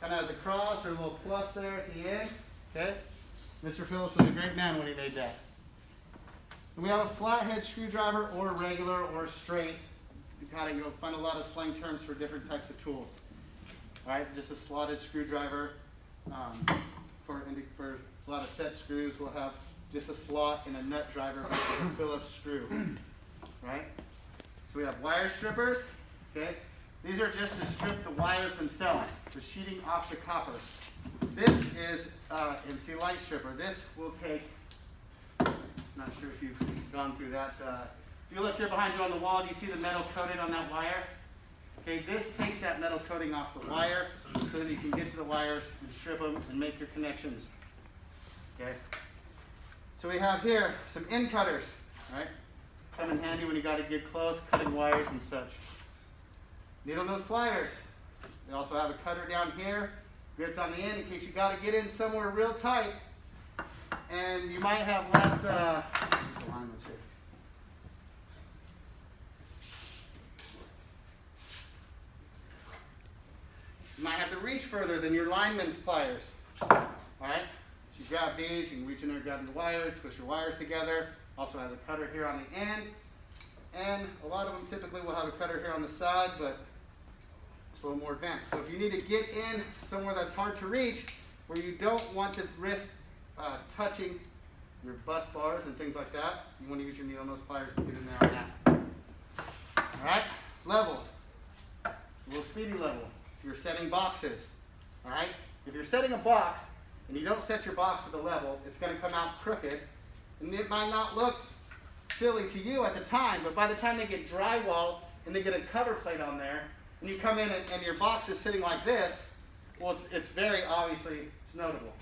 kind of has a cross or a little plus there at the end. Okay? Mr. Phillips was a great man when he made that. And we have a flathead screwdriver or a regular or a straight. You'll find a lot of slang terms for different types of tools. All right, just a slotted screwdriver. For a lot of set screws, we'll have just a slot and a nut driver with a Phillips screw. Right? So we have wire strippers. Okay? These are just to strip the wires themselves, the sheeting off the copper. This is MC light stripper. This will take, not sure if you've gone through that. If you look here behind you on the wall, do you see the metal coated on that wire? Okay, this takes that metal coating off the wire so that you can get to the wires and strip them and make your connections. Okay? So we have here some end cutters, right? Come in handy when you got to get close, cutting wires and such. Needle nose pliers. We also have a cutter down here, gripped on the end in case you got to get in somewhere real tight, and you might have less. Alignments here. You might have to reach further than your lineman's pliers. All right. So you grab these, you can reach in there, grab the wire, twist your wires together. Also has a cutter here on the end, and a lot of them typically will have a cutter here on the side, but it's a little more advanced. So if you need to get in somewhere that's hard to reach, where you don't want to risk touching your bus bars and things like that, you want to use your needle nose pliers to get in there on that. All right, level, a little speedy level. If you're setting boxes, all right. If you're setting a box and you don't set your box to the level, it's going to come out crooked, and it might not look silly to you at the time, but by the time they get drywall and they get a cover plate on there, and you come in and your box is sitting like this, well, it's very obviously, it's notable.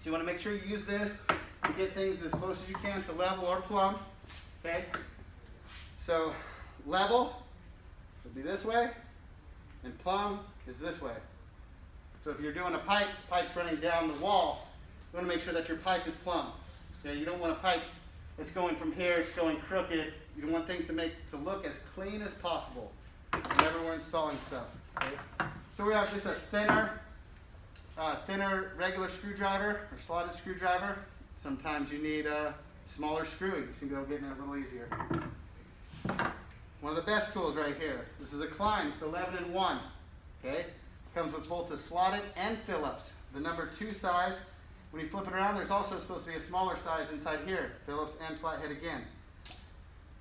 So you want to make sure you use this to get things as close as you can to level or plumb. Okay? So level would be this way, and plumb is this way. So if you're doing a pipe, pipe's running down the wall, you want to make sure that your pipe is plumb. Okay? You don't want a pipe that's going from here, it's going crooked. You want things to look as clean as possible whenever we're installing stuff. Okay? So we have just a thinner regular screwdriver or slotted screwdriver. Sometimes you need smaller screws. You can go getting it a little easier. One of the best tools right here. This is a Klein. It's 11 in 1. Okay? Comes with both the slotted and Phillips. The number 2 size. When you flip it around, there's also supposed to be a smaller size inside here. Phillips and flathead again.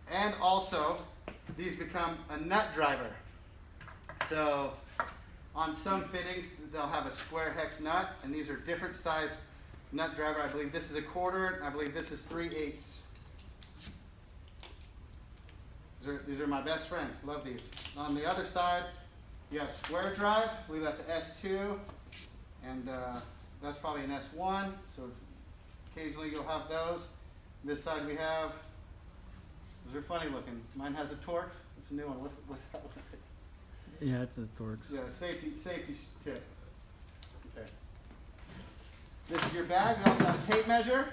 And also, these become a nut driver. So on some fittings, they'll have a square hex nut, and these are different size nut driver. I believe this is a 1/4, and I believe this is 3/8. These are my best friend. Love these. On the other side, you have square drive. I believe that's an S2, and that's probably an S1. So occasionally you'll have those. This side we have. Those are funny looking. Mine has a Torx. It's a new one. What's that one? Yeah, it's a Torx. Yeah, safety tip. Okay. This is your bag. We also have a tape measure.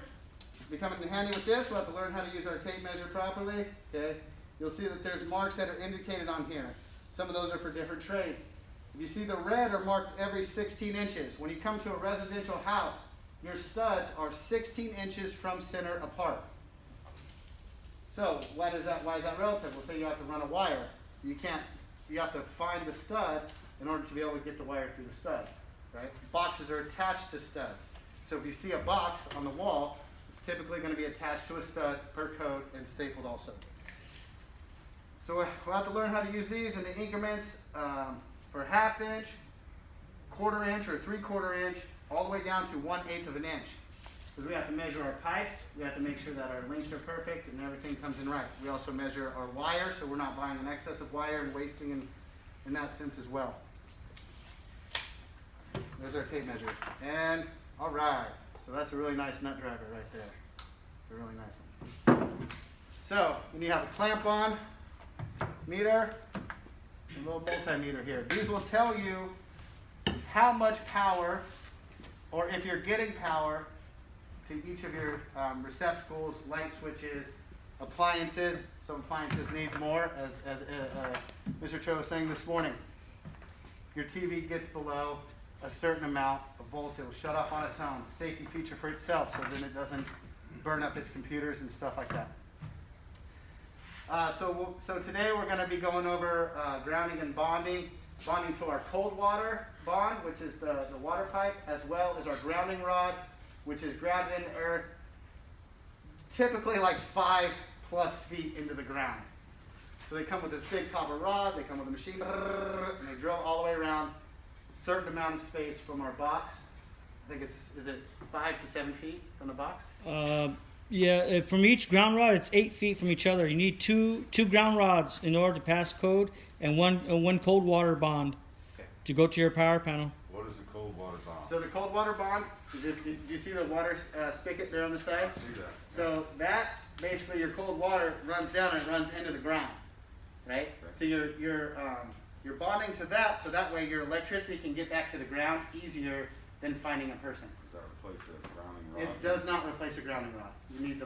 We come in handy with this. We'll have to learn how to use our tape measure properly. Okay. You'll see that there's marks that are indicated on here. Some of those are for different trades. If you see the red are marked every 16 inches. When you come to a residential house, your studs are 16 inches from center apart. So why is that relative? Well, say you have to run a wire. You have to find the stud in order to be able to get the wire through the stud, right? Boxes are attached to studs. So if you see a box on the wall, it's typically going to be attached to a stud per code and stapled also. So we'll have to learn how to use these in the increments for 1/2 inch, 1/4 inch, or 3/4 inch, all the way down to 1/8 of an inch. Because we have to measure our pipes, we have to make sure that our links are perfect and everything comes in right. We also measure our wire, so we're not buying an excess of wire and wasting in that sense as well. There's our tape measure. And all right, so that's a really nice nut driver right there. It's a really nice one. So when you have a clamp on meter, a little multimeter here. These will tell you how much power, or if you're getting power, to each of your receptacles, light switches, appliances. Some appliances need more, as Mr. Cho was saying this morning. Your TV gets below a certain amount of volts. It will shut off on its own. Safety feature for itself, so then it doesn't burn up its computers and stuff like that. So today we're going to be going over grounding and bonding. Bonding to our cold water bond, which is the water pipe, as well as our grounding rod, which is grounded in the earth, typically like 5+ feet into the ground. So they come with this big copper rod, they come with a machine, and they drill all the way around a certain amount of space from our box. I think is it 5 to 7 feet from the box? Yeah, from each ground rod, it's 8 feet from each other. You need two ground rods in order to pass code, and one cold water bond to go to your power panel. What is a cold water bond? So the cold water bond, do you see the water spigot there on the side? I see that. So that, basically your cold water runs down and it runs into the ground, right? Okay. So you're bonding to that, so that way your electricity can get back to the ground easier than finding a person. Does that replace the grounding rod? It does not replace a grounding rod. You need the